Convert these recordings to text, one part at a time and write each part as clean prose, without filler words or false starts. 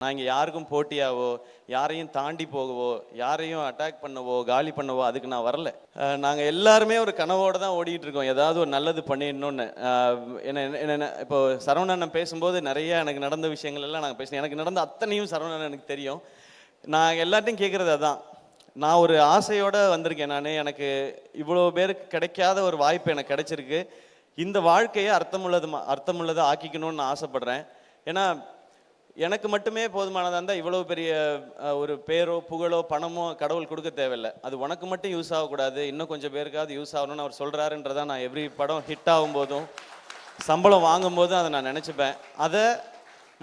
நான் இங்கே யாருக்கும் போட்டியாவோ, யாரையும் தாண்டி போகவோ, யாரையும் அட்டாக் பண்ணவோ, காலி பண்ணவோ அதுக்கு நான் வரல. நாங்கள் எல்லாருமே ஒரு கனவோடு தான் ஓடிட்டு இருக்கோம், ஏதாவது ஒரு நல்லது பண்ணிடணும்னு. என்ன இப்போ சரவணன் பேசும்போது நிறைய எனக்கு நடந்த விஷயங்கள் எல்லாம் நாங்கள் பேசினோம். எனக்கு நடந்த அத்தனையும் சரவணன் எனக்கு தெரியும். நான் எல்லாத்தையும் கேட்குறது அதான். நான் ஒரு ஆசையோடு வந்திருக்கேன். எனக்கு இவ்வளோ பேருக்கு கிடைக்காத ஒரு வாய்ப்பு எனக்கு கிடைச்சிருக்கு. இந்த வாழ்க்கையை அர்த்தமுள்ளதை ஆக்கிக்கணும்னு நான் ஆசைப்படுறேன். ஏன்னா எனக்கு மட்டுமே போதுமானதாக இருந்தால் இவ்வளோ பெரிய ஒரு பேரோ புகழோ பணமோ கடவுள் கொடுக்க தேவையில்லை. அது உனக்கு மட்டும் யூஸ் ஆகக்கூடாது, இன்னும் கொஞ்சம் பேருக்காவது யூஸ் ஆகணும்னு அவர் சொல்கிறாருன்றதான் நான் எவ்ரி படம் ஹிட் ஆகும் போதும் சம்பளம் வாங்கும் போதும் அதை நான் நினச்சிப்பேன். அதை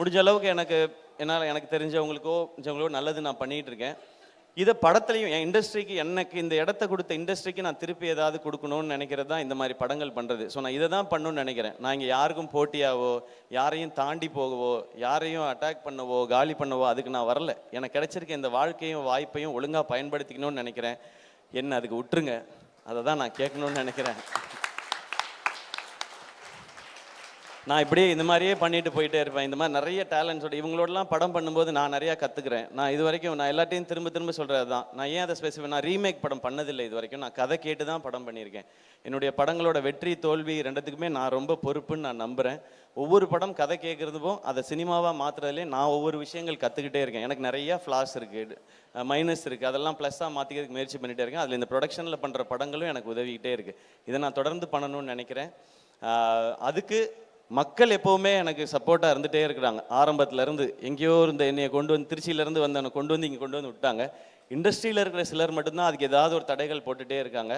முடிஞ்ச அளவுக்கு எனக்கு தெரிஞ்சவங்களுக்கோ நல்லது நான் பண்ணிகிட்டு இருக்கேன். இதை படத்துலையும் என் இண்டஸ்ட்ரிக்கு, எனக்கு இந்த இடத்த கொடுத்த இண்டஸ்ட்ரிக்கு நான் திருப்பி ஏதாவது கொடுக்கணும்னு நினைக்கிறது தான் இந்த மாதிரி படங்கள் பண்ணுறது. ஸோ நான் இதை தான் பண்ணணும்னு நினைக்கிறேன். நான் இங்கே யாருக்கும் போட்டியாவோ, யாரையும் தாண்டி போகவோ, யாரையும் அட்டாக் பண்ணவோ, காலி பண்ணவோ அதுக்கு நான் வரல. எனக்கு கிடைச்சிருக்க இந்த வாழ்க்கையும் வாய்ப்பையும் ஒழுங்காக பயன்படுத்திக்கணும்னு நினைக்கிறேன். என்ன அதுக்கு விட்டுருங்க, அதை தான் நான் கேட்கணும்னு நினைக்கிறேன். நான் இப்படியே இந்த மாதிரியே பண்ணிட்டு போயிட்டே இருப்பேன். இந்த மாதிரி நிறைய டேலண்ட்ஸோட இவங்களோடலாம் படம் பண்ணும்போது நான் நிறையா கற்றுக்கிறேன். நான் இது வரைக்கும் நான் எல்லாத்தையும் திரும்ப சொல்கிறது தான். நான் ஏன் அதை நான் ரீமேக் படம் பண்ணதில்லை இது வரைக்கும். நான் கதை கேட்டு தான் படம் பண்ணியிருக்கேன். என்னுடைய படங்களோட வெற்றி தோல்வி ரெண்டுத்துக்குமே நான் ரொம்ப பொறுப்புன்னு நான் நம்புகிறேன். ஒவ்வொரு படம் கதை கேட்குறதுக்கும் அதை சினிமாவாக மாற்றுறதுலேயே நான் ஒவ்வொரு விஷயங்கள் கற்றுக்கிட்டே இருக்கேன். எனக்கு நிறையா ஃப்ளாஸ் இருக்குது, மைனஸ் இருக்குது, அதெல்லாம் ப்ளஸ்ஸாக மாற்றிக்கிறதுக்கு முயற்சி பண்ணிகிட்டே இருக்கேன். அதில் இந்த ப்ரொடக்ஷனில் பண்ணுற படங்களும் எனக்கு உதவிக்கிட்டே இருக்குது. இதை நான் தொடர்ந்து பண்ணணும்னு நினைக்கிறேன். அதுக்கு மக்கள் எப்போவுமே எனக்கு சப்போர்ட்டாக இருந்துகிட்டே இருக்கிறாங்க. ஆரம்பத்துலேருந்து எங்கேயோ இருந்த என்னையை கொண்டு வந்து திருச்சியிலேருந்து வந்தவனை கொண்டு வந்து இங்கே கொண்டு வந்து விட்டாங்க. இண்டஸ்ட்ரியில் இருக்கிற சிலர் மட்டும்தான் அதுக்கு ஏதாவது ஒரு தடைகள் போட்டுகிட்டே இருக்காங்க.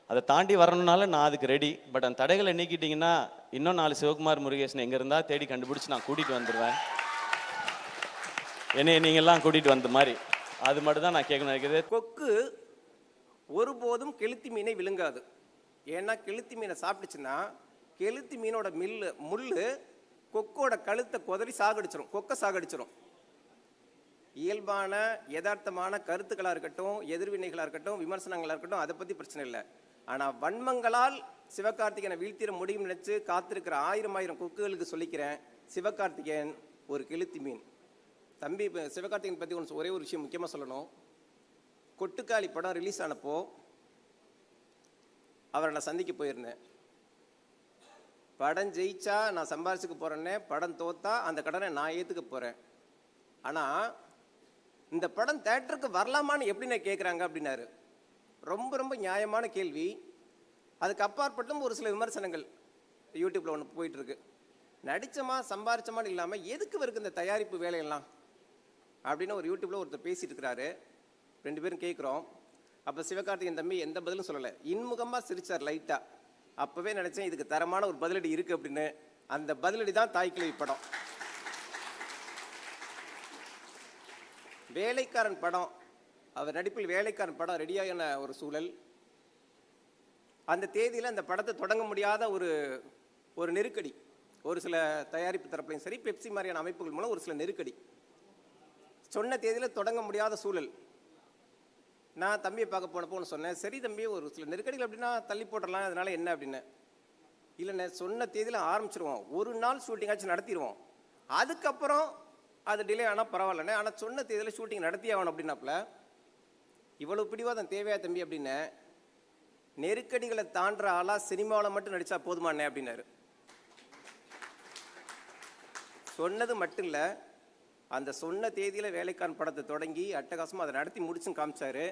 அதை தாண்டி வரணுனால நான் அதுக்கு ரெடி. பட் அந்த தடைகளை நீக்கிட்டிங்கன்னா இன்னும் 4 சிவகுமார் முருகேசன் எங்கே இருந்தால் தேடி கண்டுபிடிச்சி நான் கூட்டிகிட்டு வந்துடுவேன். என்னையை நீங்கள்லாம் கூட்டிகிட்டு வந்த மாதிரி அது மட்டும் தான் நான் கேட்கணும் நினைக்கிறது. கொக்கு ஒருபோதும் கெளுத்தி மீனை விழுங்காது. ஏன்னா கெளுத்தி மீனை சாப்பிட்டுச்சுன்னா கெளுத்தி மீனோட முள்ளு கொக்கோட கழுத்தை கொதறி சாகடிச்சிடும், கொக்கை சாகடிச்சிடும். இயல்பான யதார்த்தமான கருத்துக்களாக இருக்கட்டும், எதிர்வினைகளாக இருக்கட்டும், விமர்சனங்களாக இருக்கட்டும், அதை பற்றி பிரச்சனை இல்லை. ஆனால் வன்மங்களால் சிவகார்த்திகேயனை வீழ்த்திட முடியும் நினச்சி காத்திருக்கிற 1000 கொக்குகளுக்கு சொல்லிக்கிறேன், சிவகார்த்திகேயன் ஒரு கெளுத்தி மீன். தம்பி, சிவகார்த்திகேயன் பற்றி ஒரே ஒரு விஷயம் முக்கியமாக சொல்லணும். கொட்டுக்காளி படம் ரிலீஸ் ஆனப்போ அவரை நான் சந்திக்க போயிருந்தேன். படம் ஜெயிச்சா நான் சம்பாரிச்சுக்க போகிறேன்னே, படம் தோத்தா அந்த கடனை நான் ஏற்றுக்க போகிறேன். ஆனால் இந்த படம் தேட்டருக்கு வரலாமான்னு எப்படி நான் கேட்குறாங்க அப்படின்னாரு. ரொம்ப நியாயமான கேள்வி. அதுக்கு அப்பாற்பட்டும் ஒரு சில விமர்சனங்கள் யூடியூப்பில் ஒன்று போயிட்டுருக்கு. நடித்தமா சம்பாரிச்சமான்னு இல்லாமல் எதுக்கு இருக்கு இந்த தயாரிப்பு வேலையெல்லாம் அப்படின்னு ஒரு யூடியூப்பில் ஒருத்தர் பேசிகிட்டு இருக்கிறாரு. 2 பேரும் கேட்குறோம். அப்போ சிவகார்த்திகேயன் தம்பி எந்த பதிலும் சொல்லலை, இன்முகமாக சிரிச்சார் லைட்டாக. அப்போவே நினச்சேன் இதுக்கு தரமான ஒரு பதிலடி இருக்குது அப்படின்னு. அந்த பதிலடி தான் தாய்க்கிழவி படம். வேலைக்காரன் படம், அவர் நடிப்பில் வேலைக்காரன் படம் ரெடியான ஒரு சூழல். அந்த தேதியில் அந்த படத்தை தொடங்க முடியாத ஒரு நெருக்கடி. ஒரு சில தயாரிப்பு தரப்புலையும் சரி, பெப்சி மாதிரியான அமைப்புகள் மூலம் ஒரு சில நெருக்கடி. சொன்ன தேதியில் தொடங்க முடியாத சூழல். நான் தம்பியை பார்க்க போனப்போன்னு சொன்னேன், சரி தம்பி ஒரு சில நெருக்கடிகள் அப்படின்னா தள்ளி போட்டுடலாம், அதனால என்ன அப்படின்னு. இல்லைண்ணே, சொன்ன தேதியில் ஆரம்பிச்சிருவோம், ஒரு நாள் ஷூட்டிங்காச்சும் நடத்திடுவோம், அதுக்கப்புறம் அது டிலே ஆனால் பரவாயில்லண்ணே, ஆனால் சொன்ன தேதியில் ஷூட்டிங் நடத்தி ஆகணும் அப்படின்னாப்புல. இவ்வளோ பிடிவாதம் தேவையா தம்பி அப்படின்னு. நெருக்கடிகளை தாண்டுற ஆளாக சினிமாவில் மட்டும் நடித்தா போதுமாண்ணே அப்படின்னாரு. சொன்னது மட்டும் இல்லை, அந்த சொன்ன தேதியில் வேலைக்காரன் படத்தை தொடங்கி அட்டகாசமாக அதை நடத்தி முடிச்சும் காமிச்சாரு.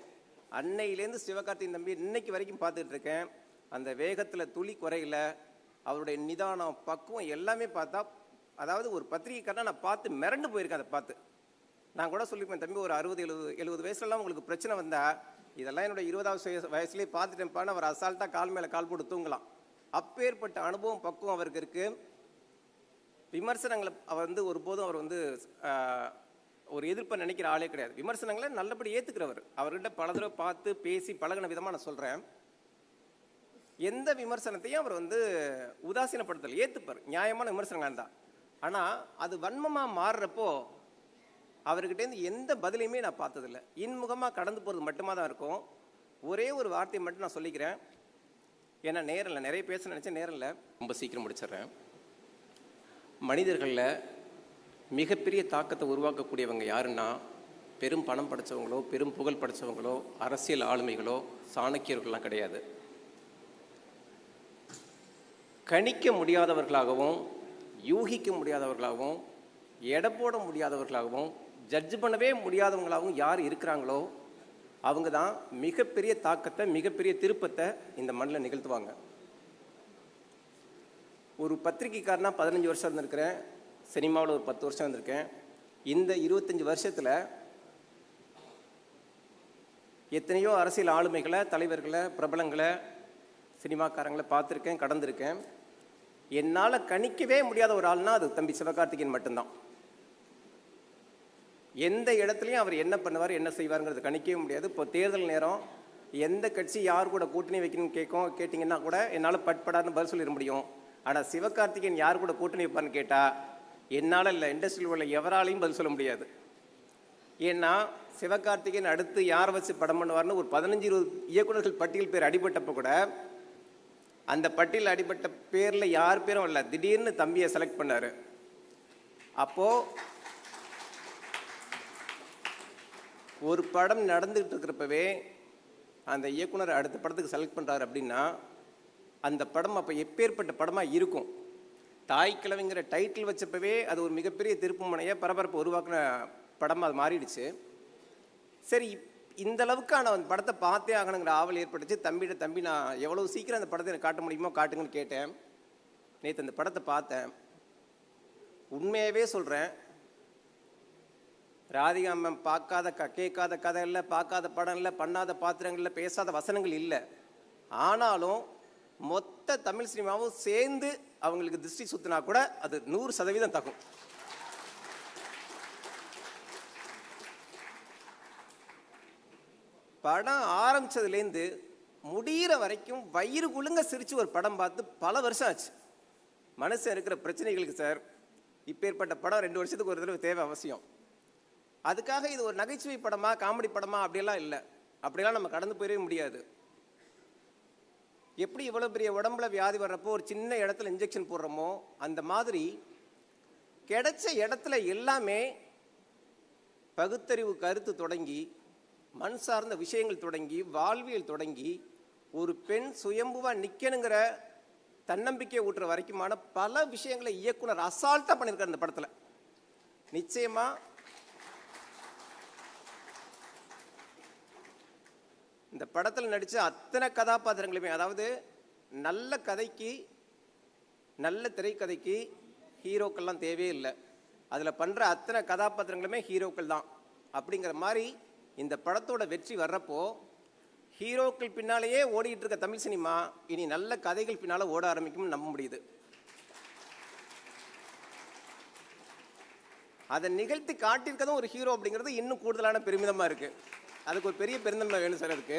அன்னையிலேருந்து சிவகார்த்திகேயன் தம்பி இன்னைக்கு வரைக்கும் பார்த்துட்டு இருக்கேன். அந்த வேகத்தில் துளி குறையில, அவருடைய நிதானம், பக்குவம் எல்லாமே பார்த்தா, அதாவது ஒரு பத்திரிகைக்காரனா நான் பார்த்து மிரண்டு போயிருக்கேன். அதை பார்த்து நான் கூட சொல்லியிருப்பேன், தம்பி ஒரு 60-70 வயசுலலாம் உங்களுக்கு பிரச்சனை வந்தா இதெல்லாம் என்னோட 20வது வயசுலேயே பார்த்துட்டேன்ப்பான்னு அவர் அசால்ட்டாக கால் மேலே கால் போட்டு தூங்கலாம். அப்பேற்பட்ட அனுபவம் பக்குவம் அவருக்கு இருக்குது. விமர்சனங்களை ஒருபோதும் அவர் ஒரு எதிர்ப்பை நினைக்கிற ஆளே கிடையாது. விமர்சனங்களை நல்லபடி ஏற்றுக்கிறவர். அவர்கிட்ட பல தடவை பார்த்து பேசி பழகின விதமாக நான் சொல்கிறேன். எந்த விமர்சனத்தையும் அவர் உதாசீனப்படுத்தல், ஏற்றுப்பார். நியாயமான விமர்சனங்கள் இருந்தால். ஆனால் அது வன்மமாக மாறுறப்போ அவர்கிட்டேருந்து எந்த பதிலையுமே நான் பார்த்ததில்லை. இன்முகமாக கடந்து போகிறது மட்டுமா தான் இருக்கும். ஒரே ஒரு வார்த்தையை மட்டும் நான் சொல்லிக்கிறேன். ஏன்னா நேரம் இல்லை, நிறைய பேச நினச்சேன், நேரம் இல்லை, ரொம்ப சீக்கிரம் முடிச்சிடுறேன். மனிதர்களில் மிகப்பெரிய தாக்கத்தை உருவாக்கக்கூடியவங்க யாருன்னா, பெரும் பணம் படைச்சவங்களோ, பெரும் புகழ் படைச்சவங்களோ, அரசியல் ஆளுமைகளோ, சாணக்கியர்கள்லாம் கிடையாது. கணிக்க முடியாதவர்களாகவும், யூகிக்க முடியாதவர்களாகவும், எடை போட முடியாதவர்களாகவும், ஜட்ஜ் பண்ணவே முடியாதவங்களாகவும் யார் இருக்கிறாங்களோ அவங்க தான் மிகப்பெரிய தாக்கத்தை, மிகப்பெரிய திருப்பத்தை இந்த மண்ணில் நிகழ்த்துவாங்க. ஒரு பத்திரிகைக்காரனா 15 வருஷம் இருந்திருக்கிறேன், சினிமாவில் ஒரு 10 வருஷம் இருந்திருக்கேன். இந்த 25 வருஷத்தில் எத்தனையோ அரசியல் ஆளுமைகளை, தலைவர்களை, பிரபலங்களை, சினிமாக்காரங்களை பார்த்துருக்கேன், கடந்திருக்கேன். என்னால் கணிக்கவே முடியாத ஒரு ஆள்னா அது தம்பி சிவகார்த்திகேயன் மட்டும்தான். எந்த இடத்துலையும் அவர் என்ன பண்ணுவார், என்ன செய்வாருங்கிறது கணிக்கவே முடியாது. இப்போ தேர்தல் நேரம் எந்த கட்சி யார் கூட கூட்டணி வைக்கணும்னு கேட்டிங்கன்னா கூட என்னால் பட்படான்னு பதில் சொல்லிட முடியும். ஆனால் சிவகார்த்திகேயன் யார் கூட கூட்டணி வைப்பான்னு கேட்டால் என்னால் இல்லை, இண்டஸ்ட்ரியில் உள்ள எவராலையும் பதில் சொல்ல முடியாது. ஏன்னா சிவகார்த்திகேயன் அடுத்து யாரை வச்சு படம் பண்ணுவார்னு ஒரு 15-20 இயக்குநர்கள் பட்டியல் பேர் அடிபட்டப்போ கூட அந்த பட்டியல் அடிபட்ட பேரில் யார் பேரும் இல்லை, திடீர்னு தம்பியை செலக்ட் பண்ணார். அப்போது ஒரு படம் நடந்துகிட்டு இருக்கிறப்பவே அந்த இயக்குனர் அடுத்த படத்துக்கு செலக்ட் பண்ணுறாரு அப்படின்னா அந்த படம் அப்போ எப்பேற்பட்ட படமாக இருக்கும். தாய் கிழவிங்கிற டைட்டில் வச்சப்பவே அது ஒரு மிகப்பெரிய திருப்பு முனையை, பரபரப்பு உருவாக்குன படமாக அது மாறிடுச்சு. சரி, இந்த அளவுக்கு நான் அந்த படத்தை பார்த்தே ஆகணுங்கிற ஆவல் ஏற்பட்டுச்சு. தம்பி நான் எவ்வளோ சீக்கிரம் அந்த படத்தை எனக்கு காட்ட முடியுமோ காட்டுங்கன்னு கேட்டேன். நேற்று அந்த படத்தை பார்த்தேன். உண்மையாகவே சொல்கிறேன், ராதிகா மேம் பார்க்காத கேட்காத கதை இல்லை, பார்க்காத படம் இல்லை, பண்ணாத பாத்திரங்கள் இல்லை, பேசாத வசனங்கள் இல்லை. ஆனாலும் மொத்த தமிழ் சினிமாவும் சேர்ந்து அவங்களுக்கு திருஷ்டி சுத்தினா கூட அது 100% தக்கும். படம் ஆரம்பிச்சதுலேருந்து முடிகிற வரைக்கும் வயிறு குலுங்க சிரிச்சு ஒரு படம் பார்த்து பல வருஷம் ஆச்சு. மனசு இருக்கிற பிரச்சனைகளுக்கு சார் இப்பேற்பட்ட படம் 2 வருஷத்துக்கு ஒரு தடவை தேவை அவசியம். அதுக்காக இது ஒரு நகைச்சுவை படமா, காமெடி படமா அப்படியெல்லாம் இல்லை. அப்படியெல்லாம் நம்ம கடந்து போயிடவே முடியாது. எப்படி இவ்வளோ பெரிய உடம்புல வியாதி வர்றப்போ ஒரு சின்ன இடத்துல இன்ஜெக்ஷன் போடுறோமோ அந்த மாதிரி கிடைச்ச இடத்துல எல்லாமே பகுத்தறிவு கருத்து தொடங்கி, மண் சார்ந்த விஷயங்கள் தொடங்கி, வாழ்வியல் தொடங்கி, ஒரு பெண் சுயம்புவாக நிற்கணுங்கிற தன்னம்பிக்கை ஊட்டுற வரைக்குமான பல விஷயங்களை இயக்குனர் அசால்ட்டாக பண்ணியிருக்காரு இந்த படத்தில். நிச்சயமாக இந்த படத்தில் நடித்த அத்தனை கதாபாத்திரங்களுமே, அதாவது நல்ல கதைக்கு, நல்ல திரைக்கதைக்கு ஹீரோக்கள்லாம் தேவையே இல்லை. அதில் பண்ணுற அத்தனை கதாபாத்திரங்களுமே ஹீரோக்கள் தான். அப்படிங்கிற மாதிரி இந்த படத்தோட வெற்றி வர்றப்போ ஹீரோக்கள் பின்னாலேயே ஓடிட்டு இருக்க தமிழ் சினிமா இனி நல்ல கதைகள் பின்னால் ஓட ஆரம்பிக்கும்னு நம்ப முடியுது. அதை நிகழ்த்தி காட்டியிருக்கதும் ஒரு ஹீரோ அப்படிங்கிறது இன்னும் கூடுதலான பெருமிதமாக இருக்குது. அதுக்கு ஒரு பெரிய பெருந்தன்மை வேணும் சார். அதுக்கு